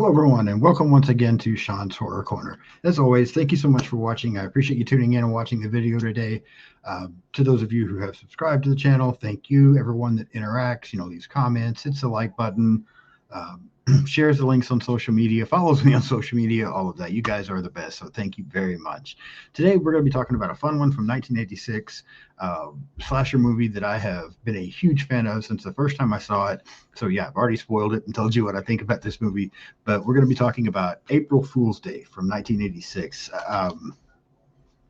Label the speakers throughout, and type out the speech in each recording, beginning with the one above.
Speaker 1: Hello, everyone, and welcome once again to Sean's Horror Corner. As always, thank you so much for watching. I appreciate you tuning in and watching the video today. To those of you who have subscribed to the channel, thank you. Everyone that interacts, leaves comments, hits the like button, shares the links on social media, follows me on social media, all of that. You guys are the best, so thank you very much. Today, we're going to be talking about a fun one from 1986, slasher movie that I have been a huge fan of since the first time I saw it. So yeah, I've already spoiled it and told you what I think about this movie, but we're going to be talking about April Fool's Day from 1986.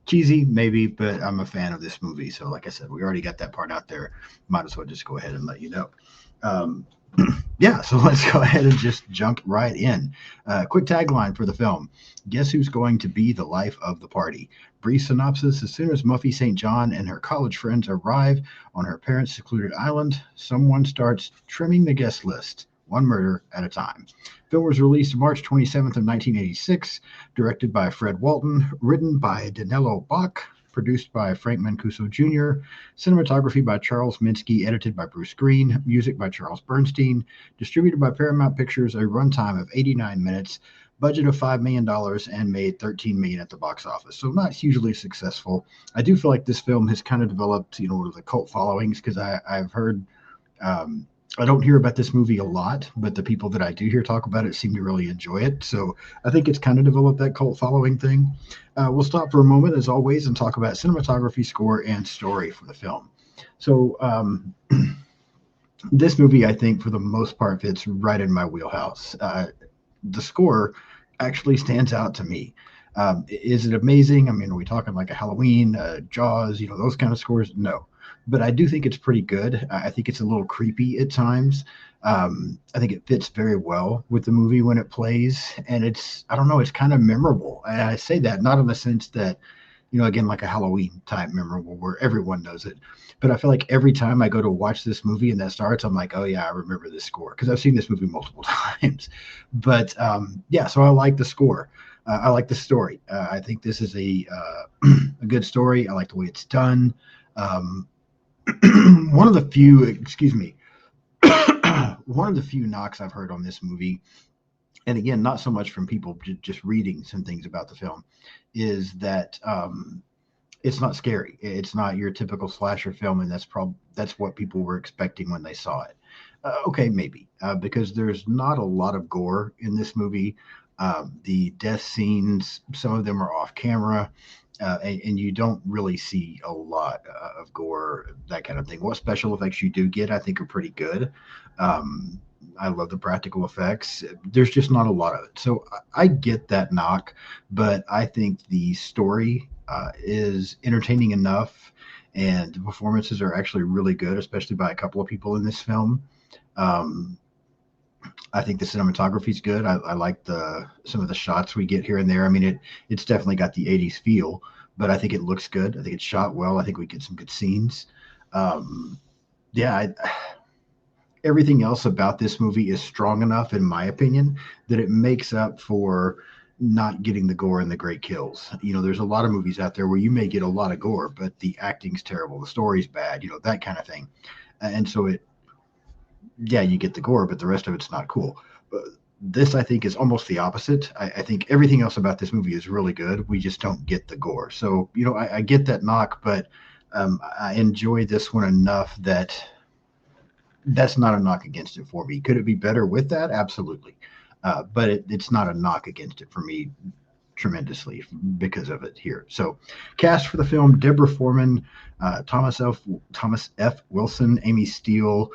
Speaker 1: Cheesy, maybe, but I'm a fan of this movie. So like I said, we already got that part out there. Might as well just go ahead and let you know. Yeah, so let's go ahead and just jump right in. Quick tagline for the film. Guess who's going to be the life of the party? Brief synopsis. As soon as Muffy St. John and her college friends arrive on her parents' secluded island, someone starts trimming the guest list, one murder at a time. Film was released March 27th of 1986, directed by Fred Walton, written by Danilo Bach, produced by Frank Mancuso Jr., cinematography by Charles Minsky, edited by Bruce Green, music by Charles Bernstein, distributed by Paramount Pictures, a runtime of 89 minutes, budget of $5 million, and made $13 million at the box office. So not hugely successful. I do feel like this film has kind of developed, one of the cult followings, because I've heard, I don't hear about this movie a lot, but the people that I do hear talk about it seem to really enjoy it. So I think it's kind of developed that cult following thing. We'll stop for a moment, as always, and talk about cinematography, score, and story for the film. So this movie, I think, for the most part, fits right in my wheelhouse. The score actually stands out to me. Is it amazing? I mean, are we talking like a Halloween, Jaws, those kind of scores? No. But I do think it's pretty good. I think it's a little creepy at times. I think it fits very well with the movie when it plays. And I don't know, it's kind of memorable. And I say that not in the sense that, again, like a Halloween type memorable where everyone knows it. But I feel like every time I go to watch this movie and that starts, I'm like, oh, yeah, I remember this score because I've seen this movie multiple times. But yeah, so I like the score. I like the story. I think this is a good story. I like the way it's done. One of the few, one of the few knocks I've heard on this movie, and again, not so much from people just reading some things about the film, is that it's not scary. It's not your typical slasher film, and that's what people were expecting when they saw it. Okay, maybe because there's not a lot of gore in this movie. The death scenes, some of them are off camera. And you don't really see a lot of gore, that kind of thing. What special effects you do get, I think, are pretty good. I love the practical effects. There's just not a lot of it. So I get that knock, but I think the story is entertaining enough, and the performances are actually really good, especially by a couple of people in this film. I think the cinematography is good. I like some of the shots we get here and there. I mean, it's definitely got the 80s feel, but I think it looks good. I think it's shot well. I think we get some good scenes. Yeah, everything else about this movie is strong enough, in my opinion, that it makes up for not getting the gore and the great kills. There's a lot of movies out there where you may get a lot of gore, but the acting's terrible, the story's bad, that kind of thing. And so yeah, you get the gore, but the rest of it's not cool. But this, I think, is almost the opposite. I think everything else about this movie is really good. We just don't get the gore. So, I get that knock, but I enjoy this one enough that's not a knock against it for me. Could it be better with that? Absolutely. But it's not a knock against it for me tremendously because of it here. So cast for the film: Deborah Foreman, Thomas F. Wilson, Amy Steele,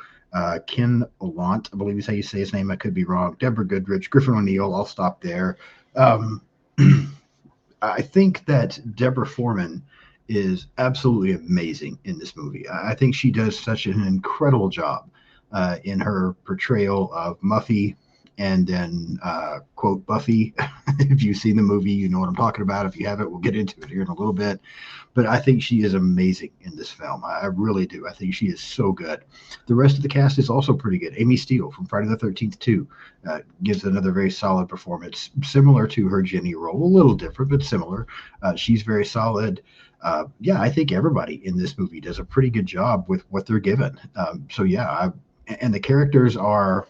Speaker 1: Ken Olant, I believe is how you say his name. I could be wrong. Deborah Goodrich, Griffin O'Neill. I'll stop there. I think that Deborah Foreman is absolutely amazing in this movie. I think she does such an incredible job in her portrayal of Muffy, and then quote Buffy. If you've seen the movie, you know what I'm talking about. If you haven't, we'll get into it here in a little bit. But I think she is amazing in this film. I really do. I think she is so good. The rest of the cast is also pretty good. Amy Steele from Friday the 13th 2 gives another very solid performance, similar to her Jenny role, a little different, but similar. She's very solid. Yeah, I think everybody in this movie does a pretty good job with what they're given. So yeah, and the characters are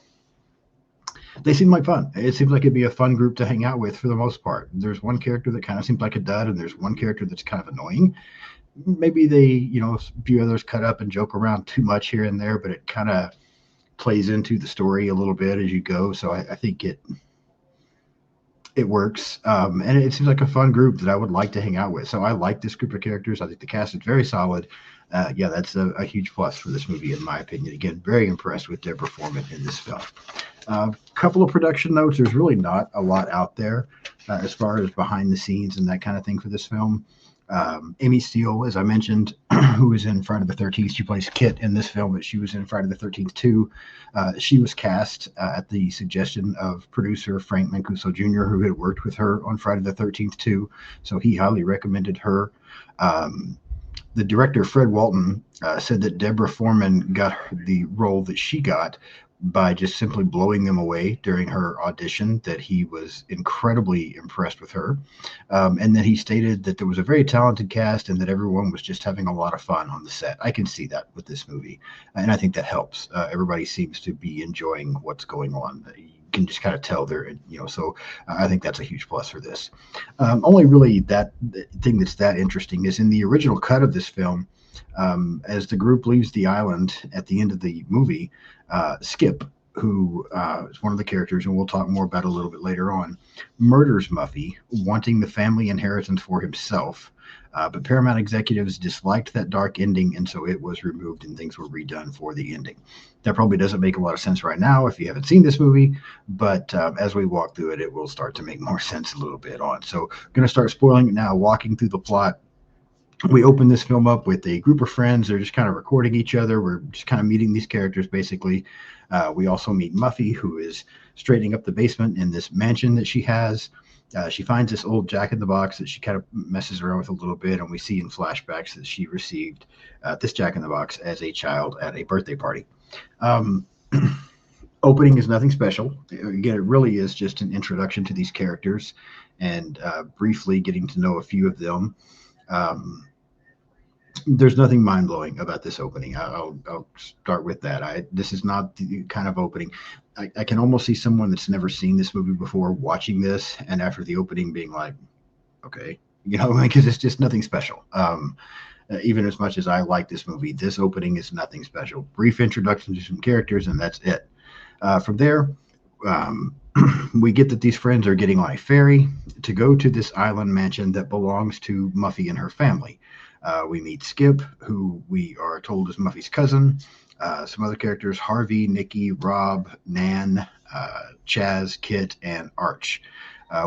Speaker 1: They seem like fun. It seems like it'd be a fun group to hang out with for the most part. There's one character that kind of seems like a dud, and there's one character that's kind of annoying. Maybe they, a few others cut up and joke around too much here and there, but it kind of plays into the story a little bit as you go. So I think it works, and it seems like a fun group that I would like to hang out with. So I like this group of characters. I think the cast is very solid. Yeah, that's a huge plus for this movie, in my opinion. Again, very impressed with their performance in this film. A couple of production notes. There's really not a lot out there as far as behind the scenes and that kind of thing for this film. Amy Steele, as I mentioned, who was in Friday the 13th, she plays Kit in this film, but she was in Friday the 13th too. She was cast at the suggestion of producer Frank Mancuso Jr., who had worked with her on Friday the 13th too. So he highly recommended her. The director, Fred Walton, said that Deborah Foreman got the role that she got by just simply blowing them away during her audition, that he was incredibly impressed with her. And then he stated that there was a very talented cast and that everyone was just having a lot of fun on the set. I can see that with this movie. And I think that helps. Everybody seems to be enjoying what's going on. You can just kind of tell they're, so I think that's a huge plus for this. Only really that thing that's that interesting is in the original cut of this film, as the group leaves the island at the end of the movie, Skip, who is one of the characters, and we'll talk more about it a little bit later on, murders Muffy, wanting the family inheritance for himself. But Paramount executives disliked that dark ending, and so it was removed and things were redone for the ending. That probably doesn't make a lot of sense right now if you haven't seen this movie, but as we walk through it, it will start to make more sense a little bit on. So I'm going to start spoiling it now, walking through the plot. We open this film up with a group of friends. They're just kind of recording each other. We're just kind of meeting these characters, basically. We also meet Muffy, who is straightening up the basement in this mansion that she has. She finds this old Jack-in-the-Box that she kind of messes around with a little bit, and we see in flashbacks that she received this Jack-in-the-Box as a child at a birthday party. Opening is nothing special. Again, it really is just an introduction to these characters and briefly getting to know a few of them. There's nothing mind-blowing about this opening. I'll start with that. This is not the kind of opening. I can almost see someone that's never seen this movie before watching this, and after the opening being like, okay, because it's just nothing special. Even as much as I like this movie, this opening is nothing special. Brief introduction to some characters, and that's it. From there, we get that these friends are getting on a ferry to go to this island mansion that belongs to Muffy and her family. We meet Skip, who we are told is Muffy's cousin. Some other characters, Harvey, Nikki, Rob, Nan, Chaz, Kit, and Arch.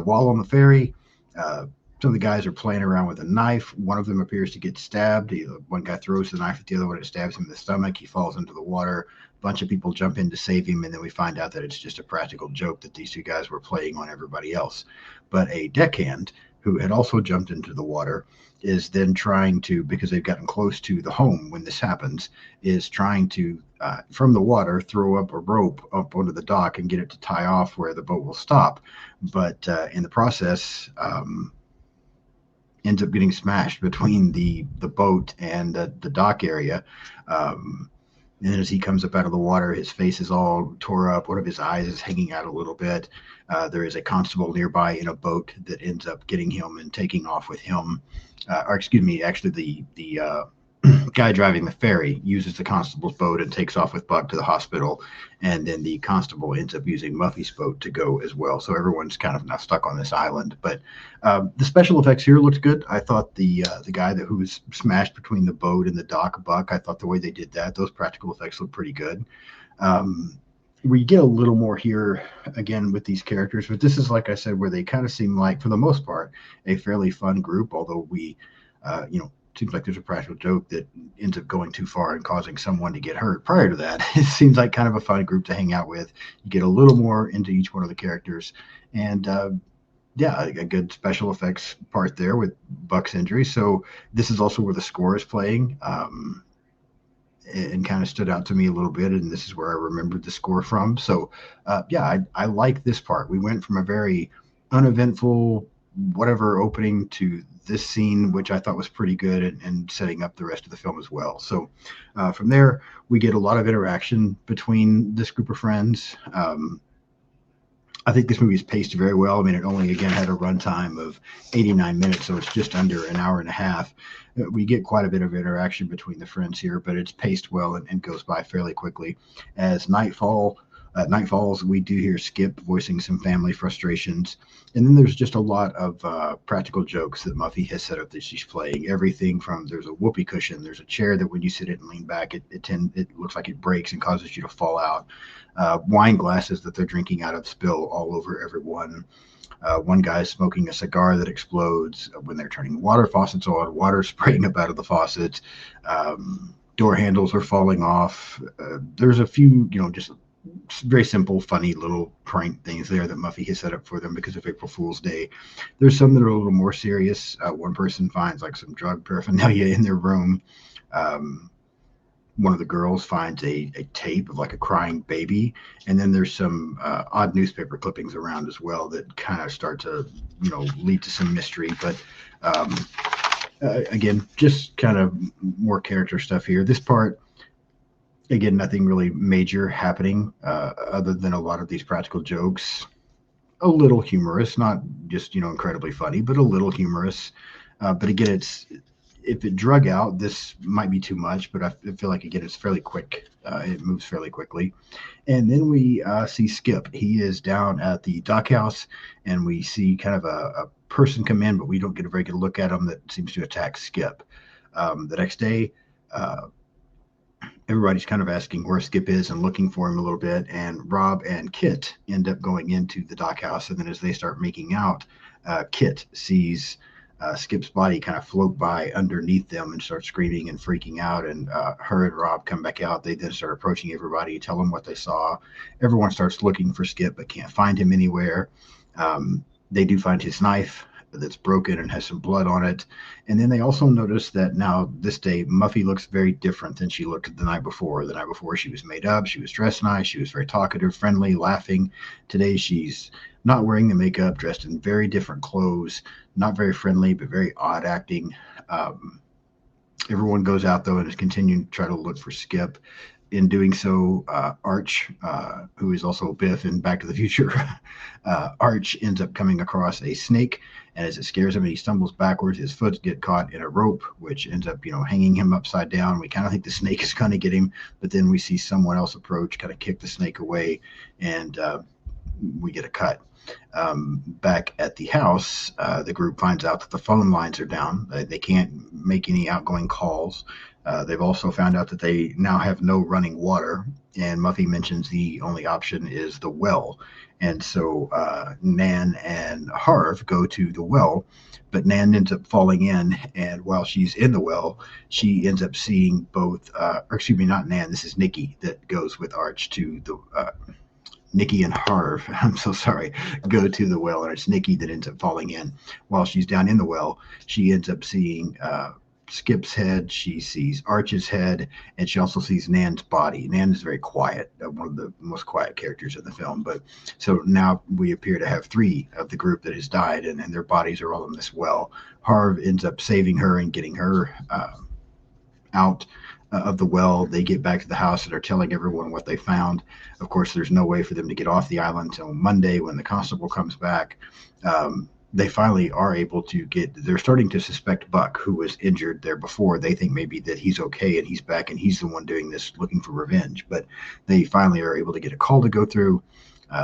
Speaker 1: While on the ferry, some of the guys are playing around with a knife. One of them appears to get stabbed. One guy throws the knife at the other one. It stabs him in the stomach. He falls into the water. A bunch of people jump in to save him, and then we find out that it's just a practical joke that these two guys were playing on everybody else. But a deckhand, who had also jumped into the water, is then trying to, because they've gotten close to the home when this happens, is trying to, from the water, throw up a rope up onto the dock and get it to tie off where the boat will stop. But in the process, ends up getting smashed between the boat and the dock area. And as he comes up out of the water, his face is all tore up. One of his eyes is hanging out a little bit. There is a constable nearby in a boat that ends up getting him and taking off with him. Or excuse me, actually the guy driving the ferry uses the constable's boat and takes off with Buck to the hospital. And then the constable ends up using Muffy's boat to go as well. So everyone's kind of now stuck on this island. But the special effects here looked good. I thought the guy who was smashed between the boat and the dock, Buck, I thought the way they did that, those practical effects look pretty good. We get a little more here again with these characters, but this is, like I said, where they kind of seem like, for the most part, a fairly fun group, although we, seems like there's a practical joke that ends up going too far and causing someone to get hurt. Prior to that, it seems like kind of a fun group to hang out with. You get a little more into each one of the characters. And a good special effects part there with Buck's injury. So this is also where the score is playing. And kind of stood out to me a little bit, and this is where I remembered the score from. So, I like this part. We went from a very uneventful, whatever opening to this scene, which I thought was pretty good and setting up the rest of the film as well. So, from there, we get a lot of interaction between this group of friends. I think this movie is paced very well. I mean, it only again had a runtime of 89 minutes, so it's just under an hour and a half. We get quite a bit of interaction between the friends here, but it's paced well and goes by fairly quickly. As night falls, we do hear Skip voicing some family frustrations, and then there's just a lot of practical jokes that Muffy has set up that she's playing. Everything from there's a whoopee cushion, there's a chair that when you sit it and lean back, it looks like it breaks and causes you to fall out. Wine glasses that they're drinking out of spill all over everyone. One guy's smoking a cigar that explodes when they're turning water faucets on, water spraying up out of the faucets. Door handles are falling off. There's a few, just very simple, funny little prank things there that Muffy has set up for them because of April Fool's Day. There's some that are a little more serious. One person finds like some drug paraphernalia in their room. One of the girls finds a tape of like a crying baby, and then there's some odd newspaper clippings around as well that kind of start to lead to some mystery. But again, just kind of more character stuff here. This part, again, nothing really major happening other than a lot of these practical jokes. A little humorous, not just incredibly funny, but a little humorous. But again, if it drug out, this might be too much, but I feel like, again, it's fairly quick. It moves fairly quickly. And then we see Skip. He is down at the dock house, and we see kind of a person come in, but we don't get a very good look at him that seems to attack Skip. The next day, everybody's kind of asking where Skip is and looking for him a little bit. And Rob and Kit end up going into the dock house. And then as they start making out, Kit sees Skip's body kind of float by underneath them and start screaming and freaking out. And her and Rob come back out. They then start approaching everybody, tell them what they saw. Everyone starts looking for Skip, but can't find him anywhere. They do find his knife that's broken and has some blood on it. And then they also notice that now this day, Muffy looks very different than she looked the night before. The night before, she was made up. She was dressed nice. She was very talkative, friendly, laughing. Today, she's not wearing the makeup, dressed in very different clothes, not very friendly, but very odd acting. Everyone goes out, though, and is continuing to try to look for Skip. In doing so, Arch, who is also Biff in Back to the Future, Arch ends up coming across a snake, and as it scares him and he stumbles backwards, his foot gets caught in a rope, which ends up, hanging him upside down. We kind of think the snake is going to get him, but then we see someone else approach, kind of kick the snake away, and we get a cut. Back at the house, the group finds out that the phone lines are down. They can't make any outgoing calls. They've also found out that they now have no running water, and Muffy mentions the only option is the well. And so Nan and Harv go to the well, but Nan ends up falling in, and while she's in the well, she ends up seeing both, or excuse me, not Nan, this is Nikki that goes with Arch to the, Nikki and Harv, I'm so sorry, go to the well, and it's Nikki that ends up falling in. While she's down in the well, she ends up seeing Skip's head, she sees Arch's head, and she also sees Nan's body. Nan is very quiet, one of the most quiet characters in the film. But so now we appear to have three of the group that has died, and their bodies are all in this well. Harv ends up saving her and getting her out of the well. They get back to the house and are telling everyone what they found. Of course, there's no way for them to get off the island until Monday when the constable comes back. They finally are able to they're starting to suspect Buck, who was injured there before. They think maybe that he's okay and he's back and he's the one doing this, looking for revenge. But they finally are able to get a call to go through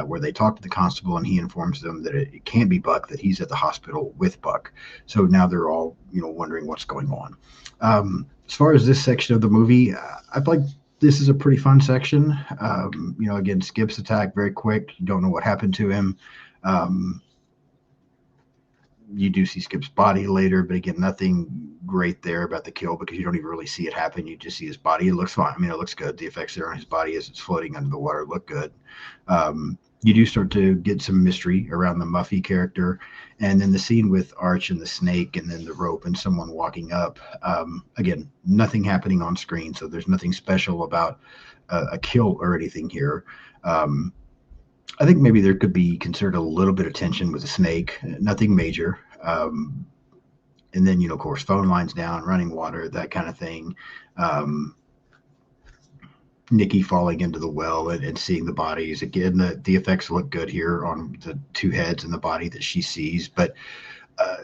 Speaker 1: where they talk to the constable, and he informs them that it can't be Buck, that he's at the hospital with Buck. So now they're all, wondering what's going on. As far as this section of the movie, I feel like this is a pretty fun section. Again, Skip's attack, very quick. You don't know what happened to him. You do see Skip's body later, but again, nothing great there about the kill because you don't even really see it happen. You just see his body. It looks fine. I mean, it looks good. The effects there on his body as it's floating under the water look good. You do start to get some mystery around the Muffy character. And then the scene with Arch and the snake and then the rope and someone walking up. Again, nothing happening on screen, so there's nothing special about a kill or anything here. I think maybe there could be considered a little bit of tension with the snake, nothing major. And then, of course, phone lines down, running water, that kind of thing. Nikki falling into the well and seeing the bodies again. The effects look good here on the two heads and the body that she sees, but uh,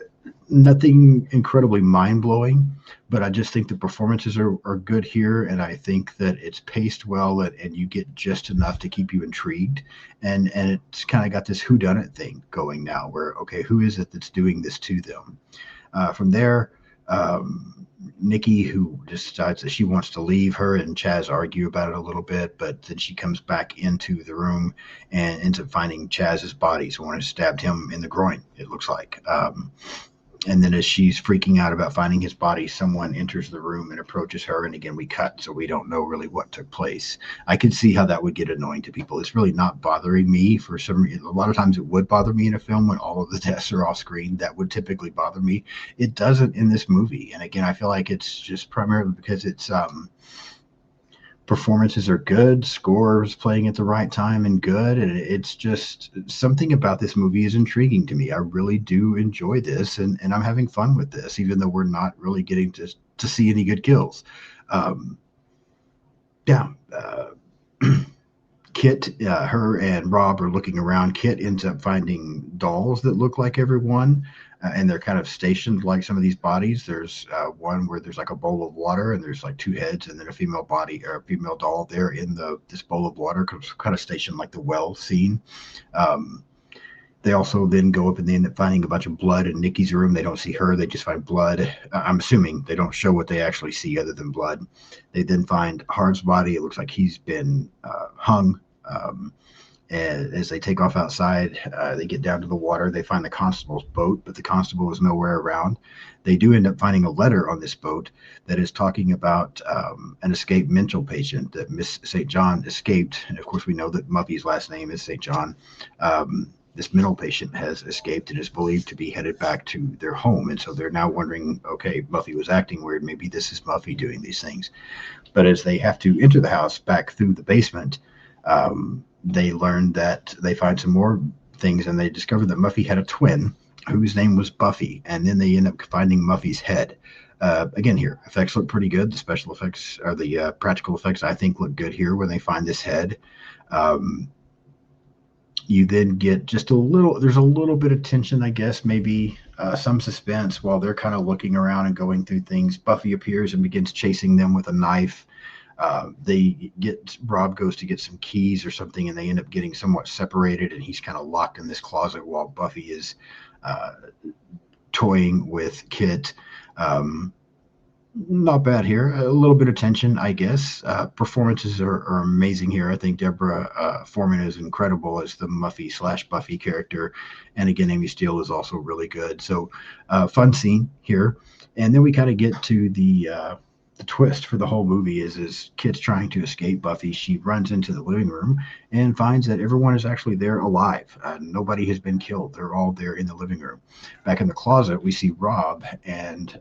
Speaker 1: nothing incredibly mind blowing. But I just think the performances are good here, and I think that it's paced well, and you get just enough to keep you intrigued. And it's kind of got this whodunit thing going now, where okay, who is it that's doing this to them? From there, Nikki, who decides that she wants to leave, her and Chaz argue about it a little bit, but then she comes back into the room and ends up finding Chaz's body. Someone has stabbed him in the groin, it looks like. And then as she's freaking out about finding his body, someone enters the room and approaches her. And again, we cut, so we don't know really what took place. I could see how that would get annoying to people. It's really not bothering me for some reason. A lot of times it would bother me in a film when all of the deaths are off screen. That would typically bother me. It doesn't in this movie. And again, I feel like it's just primarily because it's performances are good, score is playing at the right time and good, and it's just something about this movie is intriguing to me. I really do enjoy this, and I'm having fun with this, even though we're not really getting to see any good kills. Um, yeah. Kit, her and Rob are looking around. Kit ends up finding dolls that look like everyone, and they're kind of stationed like some of these bodies. There's one where there's like a bowl of water, and there's like two heads, and then a female body or a female doll there in the this bowl of water, kind of stationed like the well scene. Um, they also then go up and they end up finding a bunch of blood in Nikki's room. They don't see her; they just find blood. I'm assuming they don't show what they actually see other than blood. They then find Hard's body. It looks like he's been hung. And as they take off outside, they get down to the water. They find the constable's boat, but the constable is nowhere around. They do end up finding a letter on this boat that is talking about an escaped mental patient that Miss St. John escaped. And of course, we know that Muffy's last name is St. John. This mental patient has escaped and is believed to be headed back to their home. And so they're now wondering, okay, Muffy was acting weird. Maybe this is Muffy doing these things. But as they have to enter the house back through the basement, they learn that they find some more things, and they discover that Muffy had a twin whose name was Buffy, and then they end up finding Muffy's head. Again, here effects look pretty good. The special effects or the practical effects, I think, look good here when they find this head. You then get just a little. There's a little bit of tension, I guess, maybe some suspense while they're kind of looking around and going through things. Buffy appears and begins chasing them with a knife. They get Rob goes to get some keys or something, and they end up getting somewhat separated, and he's kind of locked in this closet while Buffy is uh, toying with Kit. Not bad here. A little bit of tension, I guess. Performances are amazing here. I think Deborah Foreman is incredible as the Muffy/Buffy character, and again, Amy Steele is also really good. So, fun scene here, and then we kind of get to the twist for the whole movie is Kit's trying to escape Buffy. She runs into the living room and finds that everyone is actually there alive. Nobody has been killed. They're all there in the living room. Back in the closet, we see Rob and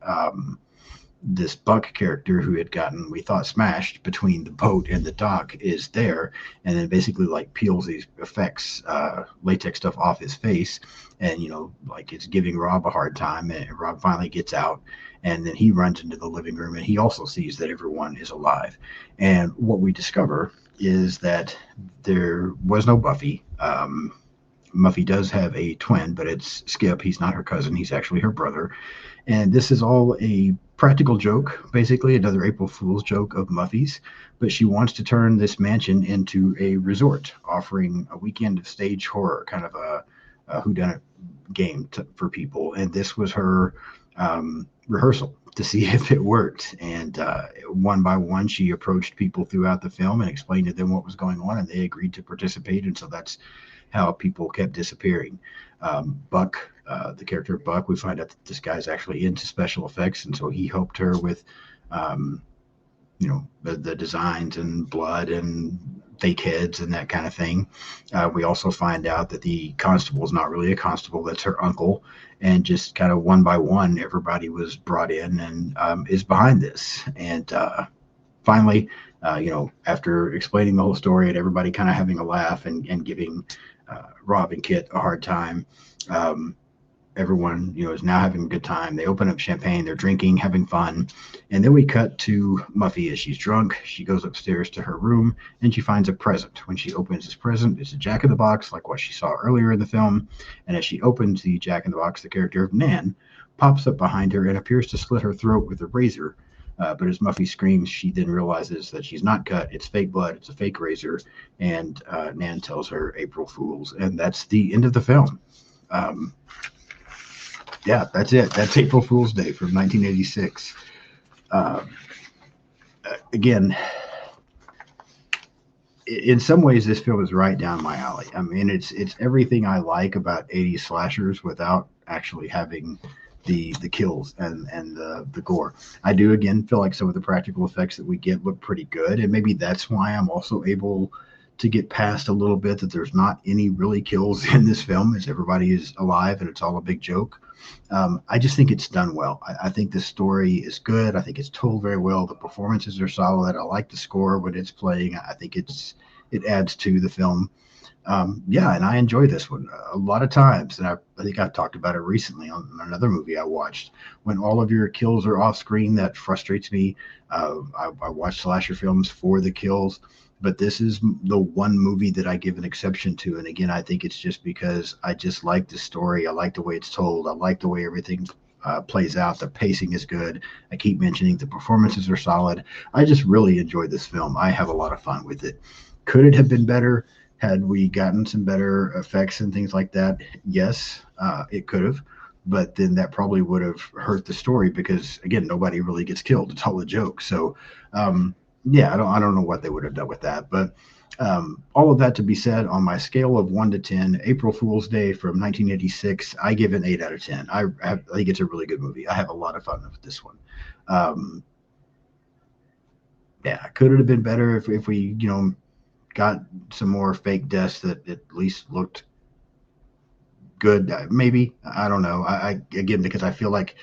Speaker 1: this Buck character who had gotten, we thought, smashed between the boat and the dock is there, and then basically like peels these effects, latex stuff off his face, and like it's giving Rob a hard time, and Rob finally gets out, and then he runs into the living room, and he also sees that everyone is alive, and what we discover is that there was no Buffy. Muffy does have a twin, but it's Skip. He's not her cousin. He's actually her brother. And this is all a practical joke, basically, another April Fool's joke of Muffy's. But she wants to turn this mansion into a resort, offering a weekend of stage horror, kind of a whodunit game for people. And this was her rehearsal to see if it worked. And one by one, she approached people throughout the film and explained to them what was going on, and they agreed to participate. And so that's how people kept disappearing. Buck, the character of Buck, we find out that this guy's actually into special effects, and so he helped her with, the designs and blood and fake heads and that kind of thing. We also find out that the constable is not really a constable; that's her uncle, and just kind of one by one, everybody was brought in and is behind this. And finally, after explaining the whole story and everybody kind of having a laugh and giving Rob and Kit a hard time, everyone, is now having a good time. They open up champagne, they're drinking, having fun. And then we cut to Muffy as she's drunk. She goes upstairs to her room and she finds a present. When she opens this present, it's a Jack in the Box, like what she saw earlier in the film. And as she opens the Jack in the Box, the character of Nan pops up behind her and appears to slit her throat with a razor. But as Muffy screams, she then realizes that she's not cut. It's fake blood. It's a fake razor. And Nan tells her April Fools. And that's the end of the film. Yeah, that's it. That's April Fool's Day from 1986. Again, in some ways, this film is right down my alley. I mean, it's everything I like about 80s slashers without actually having the kills and the gore. I do again feel like some of the practical effects that we get look pretty good, and maybe that's why I'm also able to get past a little bit that there's not any really kills in this film, as everybody is alive and it's all a big joke. I just think it's done well. I think the story is good. I think it's told very well. The performances are solid. I like the score when it's playing. I think it adds to the film. Yeah, and I enjoy this one a lot of times. And I think I talked about it recently on another movie I watched. When all of your kills are off screen, that frustrates me. I watch slasher films for the kills, but this is the one movie that I give an exception to. And again, I think it's just because I just like the story. I like the way it's told. I like the way everything plays out. The pacing is good. I keep mentioning the performances are solid. I just really enjoyed this film. I have a lot of fun with it. Could it have been better? Had we gotten some better effects and things like that? Yes, it could have. But then that probably would have hurt the story because, again, nobody really gets killed. It's all a joke. So, yeah, I don't know what they would have done with that. But all of that to be said, on my scale of 1 to 10, April Fool's Day from 1986, I give it an 8 out of 10. I think it's a really good movie. I have a lot of fun with this one. Yeah, could it have been better if we, got some more fake deaths that at least looked good? Maybe. I don't know. Again, because I feel like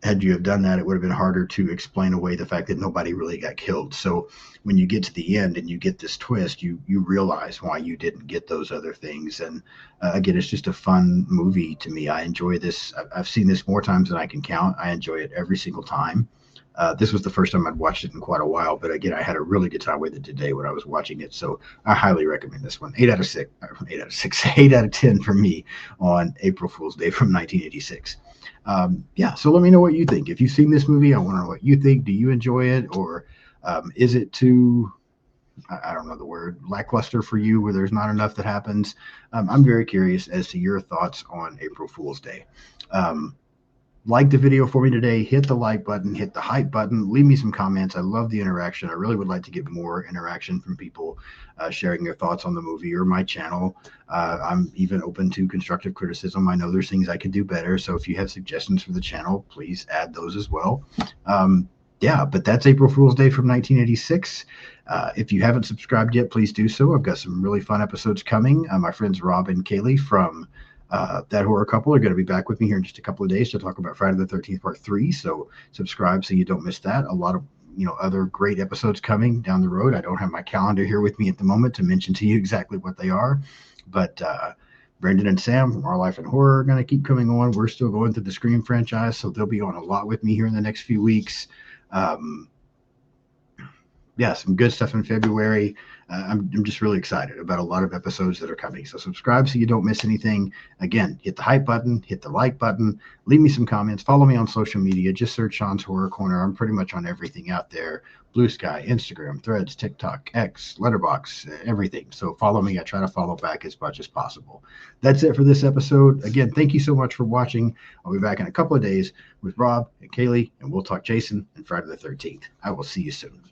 Speaker 1: had you have done that, it would have been harder to explain away the fact that nobody really got killed. So when you get to the end and you get this twist, you realize why you didn't get those other things. And again, it's just a fun movie to me. I enjoy this. I've seen this more times than I can count. I enjoy it every single time. This was the first time I'd watched it in quite a while, but again, I had a really good time with it today when I was watching it. So I highly recommend this one. 8 out of 6, 8 out of 6, 8 out of 10 for me on April Fool's Day from 1986. Yeah, so let me know what you think. If you've seen this movie, I want to know what you think. Do you enjoy it, or is it too, I don't know the word, lackluster for you, where there's not enough that happens? I'm very curious as to your thoughts on April Fool's Day. Like the video for me today, hit the like button, hit the hype button, leave me some comments. I love the interaction. I really would like to get more interaction from people sharing their thoughts on the movie or my channel. I'm even open to constructive criticism. I know there's things I could do better. So if you have suggestions for the channel, please add those as well. Yeah, but that's April Fool's Day from 1986. If you haven't subscribed yet, please do so. I've got some really fun episodes coming. My friends Rob and Kaylee from That Horror Couple are going to be back with me here in just a couple of days to talk about Friday the 13th Part 3. So subscribe so you don't miss that. A lot of other great episodes coming down the road. I don't have my calendar here with me at the moment to mention to you exactly what they are, but Brendan and Sam from Our Life in Horror are going to keep coming on. We're still going through the Scream franchise, so they'll be on a lot with me here in the next few weeks. Yeah, some good stuff in February. I'm just really excited about a lot of episodes that are coming. So subscribe so you don't miss anything. Again, hit the hype button, hit the like button, leave me some comments, follow me on social media. Just search Sean's Horror Corner. I'm pretty much on everything out there. Blue Sky, Instagram, Threads, TikTok, X, Letterboxd, everything. So follow me. I try to follow back as much as possible. That's it for this episode. Again, thank you so much for watching. I'll be back in a couple of days with Rob and Kaylee, and we'll talk Jason and Friday the 13th. I will see you soon.